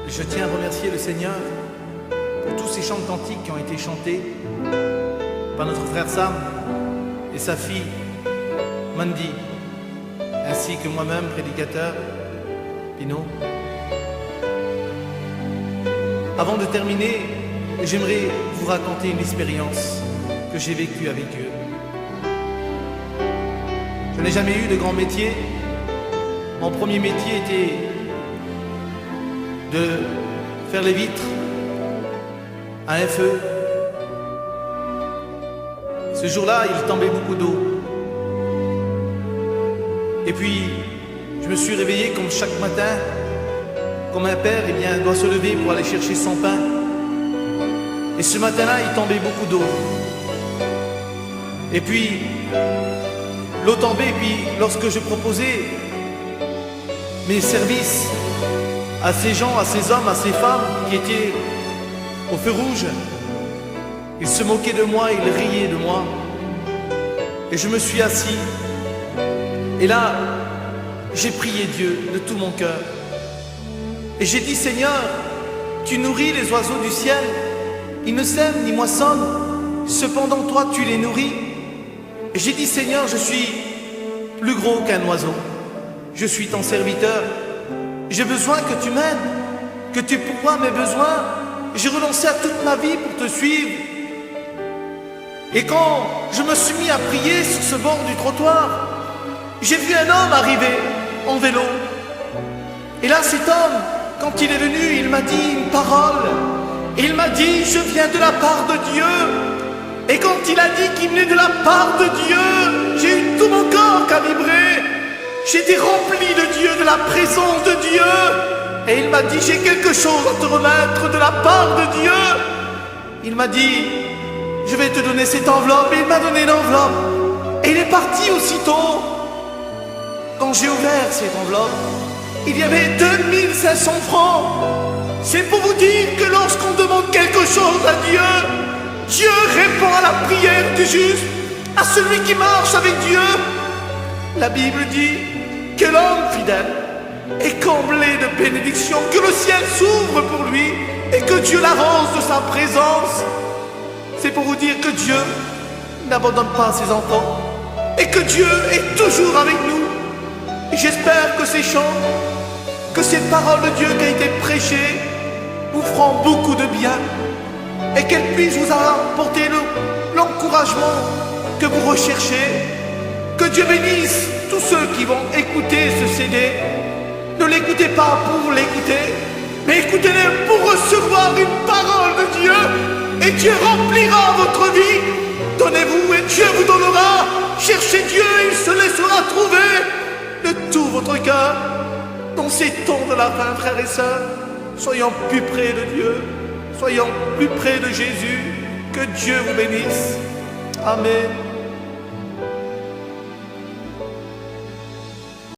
Je tiens à remercier le Seigneur pour tous ces chants de cantiques qui ont été chantés par notre frère Sam et sa fille Mandy, ainsi que moi-même, prédicateur Pino. Avant de terminer, j'aimerais vous raconter une expérience que j'ai vécue avec Dieu. Je n'ai jamais eu de grand métier. Mon premier métier était de faire les vitres à un feu. Ce jour-là, il tombait beaucoup d'eau. Et puis, je me suis réveillé comme chaque matin, comme un père doit se lever pour aller chercher son pain. Et ce matin-là, il tombait beaucoup d'eau. Et puis, l'eau tombait, et puis lorsque je proposais mes services à ces gens, à ces hommes, à ces femmes qui étaient au feu rouge, ils se moquaient de moi, ils riaient de moi. Et je me suis assis. Et là, j'ai prié Dieu de tout mon cœur. Et j'ai dit, Seigneur, tu nourris les oiseaux du ciel. Ils ne sèment ni moissonnent. Cependant, toi, tu les nourris. Et j'ai dit, Seigneur, je suis plus gros qu'un oiseau. Je suis ton serviteur. J'ai besoin que tu m'aides, que tu pourvoies mes besoins. J'ai renoncé à toute ma vie pour te suivre. Et quand je me suis mis à prier sur ce bord du trottoir, j'ai vu un homme arriver en vélo. Et là, cet homme, quand il est venu, il m'a dit une parole. Il m'a dit, je viens de la part de Dieu. Et quand il a dit qu'il venait de la part de Dieu, j'ai eu tout mon corps qui a vibré. J'étais rempli de Dieu, de la présence de Dieu. Et il m'a dit, j'ai quelque chose à te remettre de la part de Dieu. Il m'a dit, je vais te donner cette enveloppe. Et il m'a donné l'enveloppe. Et il est parti aussitôt. Quand j'ai ouvert cette enveloppe, il y avait 2500 francs. C'est pour vous dire que lorsqu'on demande quelque chose à Dieu, Dieu répond à la prière du juste, à celui qui marche avec Dieu. La Bible dit que l'homme fidèle est comblé de bénédictions, que le ciel s'ouvre pour lui et que Dieu l'arrose de sa présence. C'est pour vous dire que Dieu n'abandonne pas ses enfants et que Dieu est toujours avec nous. Et j'espère que ces chants, que cette parole de Dieu qui a été prêchée vous feront beaucoup de bien et qu'elle puisse vous apporter l'encouragement que vous recherchez. Que Dieu bénisse tous ceux qui vont écouter ce CD. Ne l'écoutez pas pour l'écouter, mais écoutez-le pour recevoir une parole de Dieu. Et Dieu remplira votre vie. Donnez-vous et Dieu vous donnera. Cherchez Dieu et il se laissera trouver de tout votre cœur. Dans ces temps de la fin, frères et sœurs, soyons plus près de Dieu. Soyons plus près de Jésus. Que Dieu vous bénisse. Amen.